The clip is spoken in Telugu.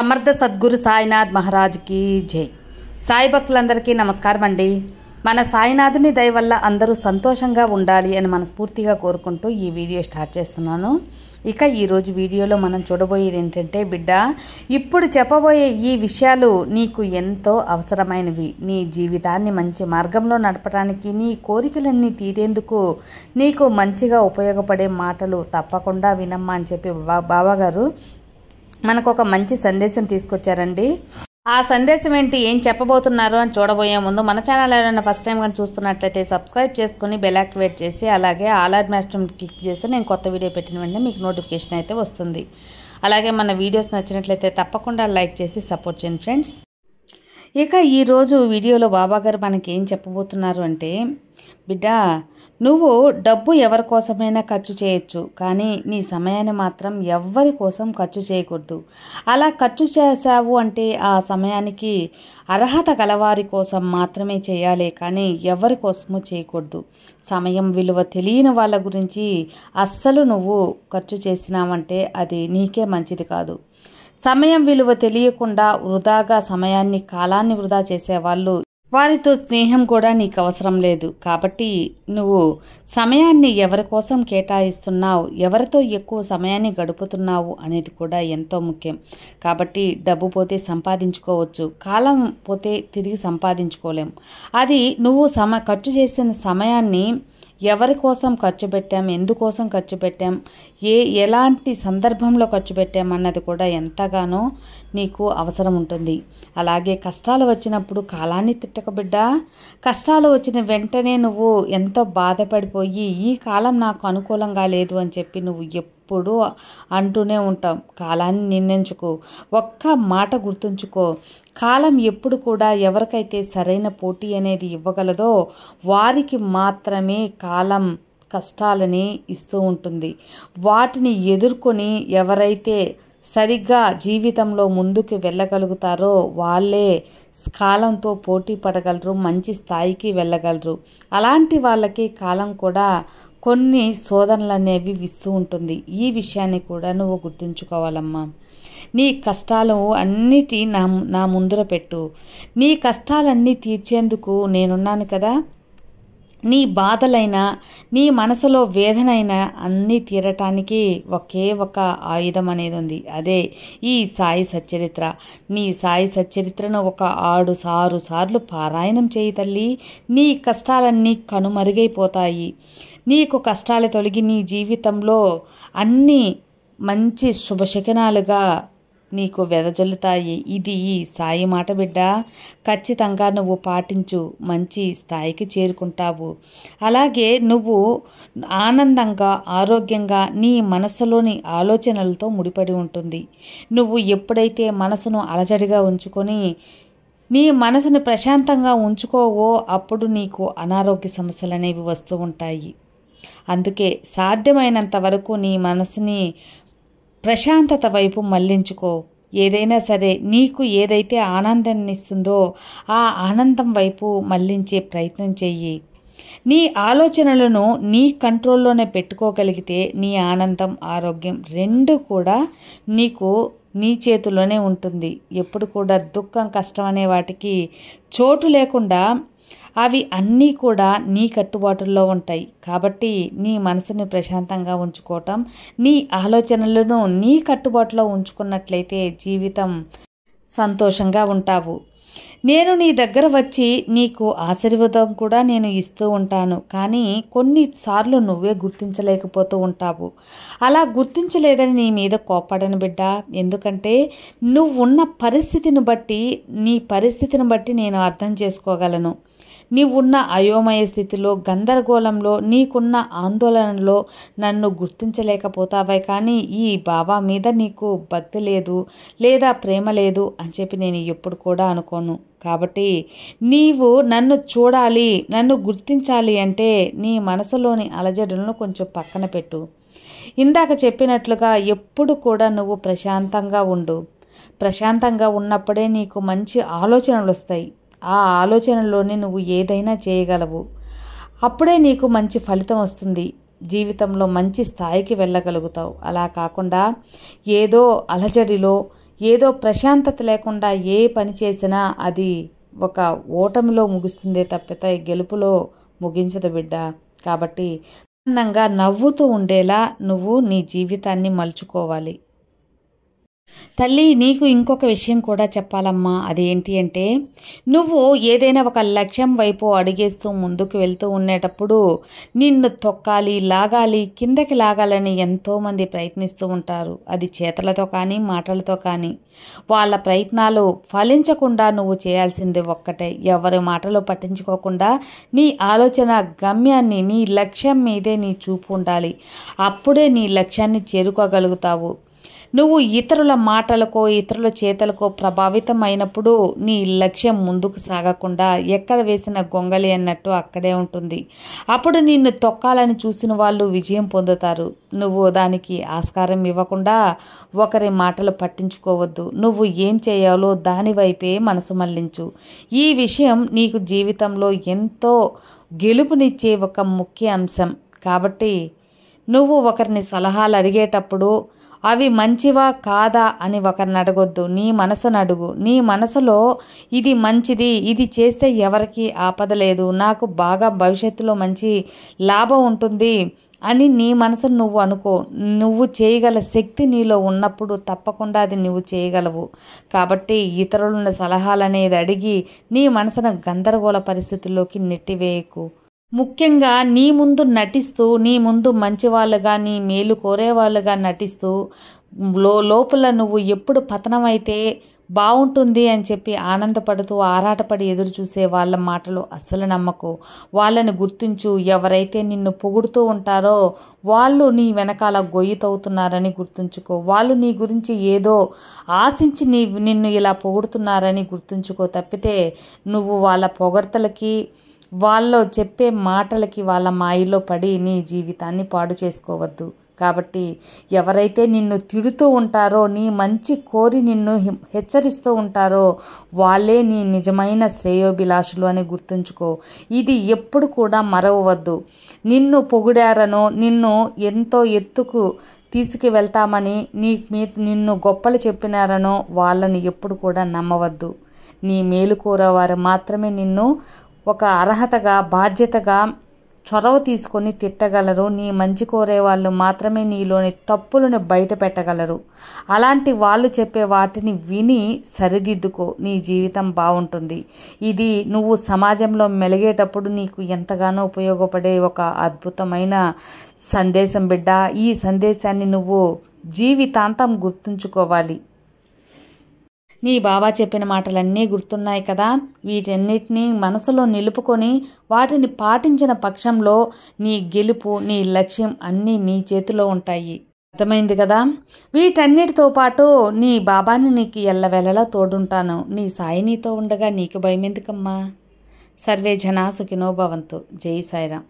సమర్థ సద్గురు సాయినాథ్ మహారాజ్కి జై. సాయి భక్తులందరికీ నమస్కారం అండి. మన సాయినాథుని దయ వల్ల అందరూ సంతోషంగా ఉండాలి అని మనస్ఫూర్తిగా కోరుకుంటూ ఈ వీడియో స్టార్ట్ చేస్తున్నాను. ఇక ఈరోజు వీడియోలో మనం చూడబోయేది ఏంటంటే, బిడ్డ, ఇప్పుడు చెప్పబోయే ఈ విషయాలు నీకు ఎంతో అవసరమైనవి. నీ జీవితాన్ని మంచి మార్గంలో నడపడానికి, నీ కోరికలన్నీ తీరేందుకు నీకు మంచిగా ఉపయోగపడే మాటలు తప్పకుండా వినమ్మా అని చెప్పి బాబాగారు మనకు ఒక మంచి సందేశం తీసుకొచ్చారండి. ఆ సందేశం ఏంటి, ఏం చెప్పబోతున్నారు అని చూడబోయే ముందు మన ఛానల్ ఎవరైనా ఫస్ట్ టైం కానీ చూస్తున్నట్లయితే సబ్స్క్రైబ్ చేసుకుని బెల్ యాక్టివేట్ చేసి అలాగే ఆల్ ఆల్మోస్ట్ క్లిక్ చేస్తే నేను కొత్త వీడియో పెట్టిన వెంటనే మీకు నోటిఫికేషన్ అయితే వస్తుంది. అలాగే మన వీడియోస్ నచ్చినట్లయితే తప్పకుండా లైక్ చేసి సపోర్ట్ చేయండి ఫ్రెండ్స్. ఇక ఈరోజు వీడియోలో బాబాగారు మనకి ఏం చెప్పబోతున్నారు అంటే, బిడ్డ, నువ్వు డబ్బు ఎవరి కోసమైనా ఖర్చు చేయొచ్చు, కానీ నీ సమయాన్ని మాత్రం ఎవ్వరి కోసం ఖర్చు చేయకూడదు. అలా ఖర్చు చేసావు అంటే ఆ సమయానికి అర్హత గలవారి కోసం మాత్రమే చేయాలి, కానీ ఎవరి కోసమూ చేయకూడదు. సమయం విలువ తెలియని వాళ్ళ గురించి అస్సలు నువ్వు ఖర్చు చేసినావంటే అది నీకే మంచిది కాదు. సమయం విలువ తెలియకుండా వృధాగా సమయాన్ని, కాలాన్ని వృధా చేసేవాళ్ళు, వారితో స్నేహం కూడా నీకు అవసరం లేదు. కాబట్టి నువ్వు సమయాన్ని ఎవరి కోసం కేటాయిస్తున్నావు, ఎవరితో ఎక్కువ సమయాన్ని గడుపుతున్నావు అనేది కూడా ఎంతో ముఖ్యం. కాబట్టి డబ్బు పోతే సంపాదించుకోవచ్చు, కాలం పోతే తిరిగి సంపాదించుకోలేం. అది నువ్వు ఖర్చు చేసిన సమయాన్ని ఎవరి కోసం ఖర్చు పెట్టాం, ఎందుకోసం ఖర్చు పెట్టాం, ఎలాంటి సందర్భంలో ఖర్చు పెట్టాం అన్నది కూడా ఎంతగానో నీకు అవసరం ఉంటుంది. అలాగే కష్టాలు వచ్చినప్పుడు కాలాన్ని తిట్టక బిడ్డ. కష్టాలు వచ్చిన వెంటనే నువ్వు ఎంతో బాధపడిపోయి ఈ కాలం నాకు అనుకూలంగా లేదు అని చెప్పి నువ్వు ఎప్పుడూ అంటూనే ఉంటాం. కాలాన్ని నిందించుకో. ఒక్క మాట గుర్తుంచుకో, కాలం ఎప్పుడు కూడా ఎవరికైతే సరైన పోటీ అనేది ఇవ్వగలదో వారికి మాత్రమే కాలం కష్టాలని ఇస్తూ ఉంటుంది. వాటిని ఎదుర్కొని ఎవరైతే సరిగ్గా జీవితంలో ముందుకు వెళ్ళగలుగుతారో వాళ్ళే కాలంతో పోటీ పడగలరు, మంచి స్థాయికి వెళ్ళగలరు. అలాంటి వాళ్ళకి కాలం కూడా కొన్ని శోధనలు అనేవి ఇస్తూ ఉంటుంది. ఈ విషయాన్ని కూడా నువ్వు గుర్తుంచుకోవాలమ్మా. నీ కష్టాలు అన్నిటి నా ముందర పెట్టు. నీ కష్టాలన్నీ తీర్చేందుకు నేనున్నాను కదా. నీ బాధలైనా, నీ మనసులో వేదనైనా అన్నీ తీరటానికి ఒకే ఒక ఆయుధం అనేది ఉంది. అదే ఈ సాయి సచ్చరిత్ర. నీ సాయి సచ్చరిత్రను ఒక 6 సార్లు పారాయణం చేయి తల్లి. నీ కష్టాలన్నీ కనుమరుగైపోతాయి. నీకు కష్టాలు తొలగి నీ జీవితంలో అన్నీ మంచి శుభశకనాలుగా నీకు వెదజల్లుతాయి. ఇది ఈ సాయి మాట బిడ్డ. ఖచ్చితంగా నువ్వు పాటించు, మంచి స్థాయికి చేరుకుంటావు. అలాగే నువ్వు ఆనందంగా, ఆరోగ్యంగా నీ మనసులోని ఆలోచనలతో ముడిపడి ఉంటుంది. నువ్వు ఎప్పుడైతే మనసును అలజడిగా ఉంచుకొని నీ మనసుని ప్రశాంతంగా ఉంచుకోవో అప్పుడు నీకు అనారోగ్య సమస్యలు అనేవి వస్తూ ఉంటాయి. అందుకే సాధ్యమైనంత వరకు నీ మనసుని ప్రశాంతత వైపు మళ్లించుకో. ఏదైనా సరే నీకు ఏదైతే ఆనందాన్ని ఇస్తుందో ఆ ఆనందం వైపు మళ్లించే ప్రయత్నం చెయ్యి. నీ ఆలోచనలను నీ కంట్రోల్లోనే పెట్టుకోగలిగితే నీ ఆనందం, ఆరోగ్యం రెండు కూడా నీకు నీ చేతిలోనే ఉంటుంది. ఎప్పుడు కూడా దుఃఖం, కష్టం అనే వాటికి చోటు లేకుండా అవి అన్నీ కూడా నీ కట్టుబాటుల్లో ఉంటాయి. కాబట్టి నీ మనసుని ప్రశాంతంగా ఉంచుకోవటం, నీ ఆలోచనలను నీ కట్టుబాటులో ఉంచుకున్నట్లయితే జీవితం సంతోషంగా ఉంటావు. నేను నీ దగ్గర వచ్చి నీకు ఆశీర్వాదం కూడా నేను ఇస్తూ ఉంటాను, కానీ కొన్నిసార్లు నువ్వే గుర్తించలేకపోతూ ఉంటావు. అలా గుర్తించలేదని నీ మీద కోపడను బిడ్డ. ఎందుకంటే నువ్వున్న పరిస్థితిని బట్టి, నీ పరిస్థితిని బట్టి నేను అర్థం చేసుకోగలను. నీవున్న అయోమయ స్థితిలో, గందరగోళంలో, నీకున్న ఆందోళనలో నన్ను గుర్తించలేకపోతావే, కానీ ఈ బాబా మీద నీకు భక్తి లేదు లేదా ప్రేమ లేదు అని చెప్పి నేను ఎప్పుడు కూడా అనుకోను. కాబట్టి నీవు నన్ను చూడాలి, నన్ను గుర్తించాలి అంటే నీ మనసులోని అలజడులను కొంచెం పక్కన పెట్టు. ఇందాక చెప్పినట్లుగా ఎప్పుడు కూడా నువ్వు ప్రశాంతంగా ఉండు. ప్రశాంతంగా ఉన్నప్పుడే నీకు మంచి ఆలోచనలు వస్తాయి. ఆ ఆలోచనలోనే నువ్వు ఏదైనా చేయగలవు. అప్పుడే నీకు మంచి ఫలితం వస్తుంది. జీవితంలో మంచి స్థాయికి వెళ్ళగలుగుతావు. అలా కాకుండా ఏదో అలజడిలో ఏదో ప్రశాంతత లేకుండా ఏ పని చేసినా అది ఒక ఓటమిలో ముగుస్తుందే తప్పితే గెలుపులో ముగించదు బిడ్డ. కాబట్టి ఆనందంగా నవ్వుతూ ఉండేలా నువ్వు నీ జీవితాన్ని మలుచుకోవాలి. తల్లి, నీకు ఇంకొక విషయం కూడా చెప్పాలమ్మా. అదేంటి అంటే, నువ్వు ఏదైనా ఒక లక్ష్యం వైపు అడిగేస్తూ ముందుకు వెళ్తూ ఉండేటప్పుడు నిన్ను తొక్కాలి, లాగాలి, కిందకి లాగాలని ఎంతోమంది ప్రయత్నిస్తూ ఉంటారు. అది చేతలతో కానీ మాటలతో కానీ. వాళ్ళ ప్రయత్నాలు ఫలించకుండా నువ్వు చేయాల్సింది ఒక్కటే, ఎవరి మాటలు పట్టించుకోకుండా నీ ఆలోచన గమ్యాన్ని, నీ లక్ష్యం మీదే నీ చూపు ఉండాలి. అప్పుడే నీ లక్ష్యాన్ని చేరుకోగలుగుతావు. నువ్వు ఇతరుల మాటలకో ఇతరుల చేతలకో ప్రభావితం అయినప్పుడు నీ లక్ష్యం ముందుకు సాగకుండా ఎక్కడ వేసిన గొంగలి అన్నట్టు అక్కడే ఉంటుంది. అప్పుడు నిన్ను తొక్కాలని చూసిన వాళ్ళు విజయం పొందుతారు. నువ్వు దానికి ఆస్కారం ఇవ్వకుండా ఒకరి మాటలు పట్టించుకోవద్దు. నువ్వు ఏం చేయాలో దాని వైపే మనసు మళ్లించు. ఈ విషయం నీకు జీవితంలో ఎంతో గెలుపునిచ్చే ఒక ముఖ్య అంశం. కాబట్టి నువ్వు ఒకరిని సలహాలు అడిగేటప్పుడు అవి మంచివా కాదా అని ఒకరిని అడగొద్దు, నీ మనసును అడుగు. నీ మనసులో ఇది మంచిది, ఇది చేస్తే ఎవరికి ఆపద లేదు, నాకు బాగా భవిష్యత్తులో మంచి లాభం ఉంటుంది అని నీ మనసును నువ్వు అనుకో. నువ్వు చేయగల శక్తి నీలో ఉన్నప్పుడు తప్పకుండా అది నువ్వు చేయగలవు. కాబట్టి ఇతరుల సలహాలు అనేది అడిగి నీ మనసును గందరగోళ పరిస్థితుల్లోకి నెట్టివేయకు. ముఖ్యంగా నీ ముందు నటిస్తూ, నీ ముందు మంచివాళ్ళుగా, నీ మేలు కోరేవాళ్ళుగా నటిస్తూ లోపల నువ్వు ఎప్పుడు పతనమైతే బాగుంటుంది అని చెప్పి ఆనందపడుతూ ఆరాటపడి ఎదురు చూసే వాళ్ళ మాటలు అస్సలు నమ్మకు. వాళ్ళని గుర్తించు. ఎవరైతే నిన్ను పొగుడుతూ ఉంటారో వాళ్ళు నీ వెనకాల గొయ్యి తవ్వుతున్నారని గుర్తుంచుకో. వాళ్ళు నీ గురించి ఏదో ఆశించి నిన్ను ఇలా పొగుడుతున్నారని గుర్తుంచుకో తప్పితే నువ్వు వాళ్ళ పొగడ్తలకి, వాళ్ళు చెప్పే మాటలకి, వాళ్ళ మాయలో పడి నీ జీవితాన్ని పాడు చేసుకోవద్దు. కాబట్టి ఎవరైతే నిన్ను తిడుతూ ఉంటారో, నీ మంచి కోరి నిన్ను హెచ్చరిస్తూ ఉంటారో వాళ్ళే నీ నిజమైన శ్రేయోభిలాషులు అని గుర్తుంచుకో. ఇది ఎప్పుడు కూడా మరవవద్దు. నిన్ను పొగిడారనో, నిన్ను ఎంతో ఎత్తుకు తీసుకువెళ్తామని నిన్ను గొప్పలు చెప్పినారనో వాళ్ళని ఎప్పుడు కూడా నమ్మవద్దు. నీ మేలు కోరేవారు మాత్రమే నిన్ను ఒక అర్హతగా, బాధ్యతగా చొరవ తీసుకొని తిట్టగలరు. నీ మంచి కోరే వాళ్ళు మాత్రమే నీలోని తప్పులను బయట పెట్టగలరు. అలాంటి వాళ్ళు చెప్పే వాటిని విని సరిదిద్దుకో. నీ జీవితం బాగుంటుంది. ఇది నువ్వు సమాజంలో మెలిగేటప్పుడు నీకు ఎంతగానో ఉపయోగపడే ఒక అద్భుతమైన సందేశం బిడ్డ. ఈ సందేశాన్ని నువ్వు జీవితాంతం గుర్తుంచుకోవాలి. నీ బాబా చెప్పిన మాటలన్నీ గుర్తున్నాయి కదా. వీటన్నిటినీ మనసులో నిలుపుకొని వాటిని పాటించిన పక్షంలో నీ గెలుపు, నీ లక్ష్యం అన్నీ నీ చేతిలో ఉంటాయి. అర్థమైంది కదా. వీటన్నిటితో పాటు నీ బాబాని నీకు ఎల్లవేళలా తోడుంటాను. నీ సాయి నీతో ఉండగా నీకు భయం ఎందుకమ్మా. సర్వే జనా సుఖినో భవంతు. జై సాయిరాం.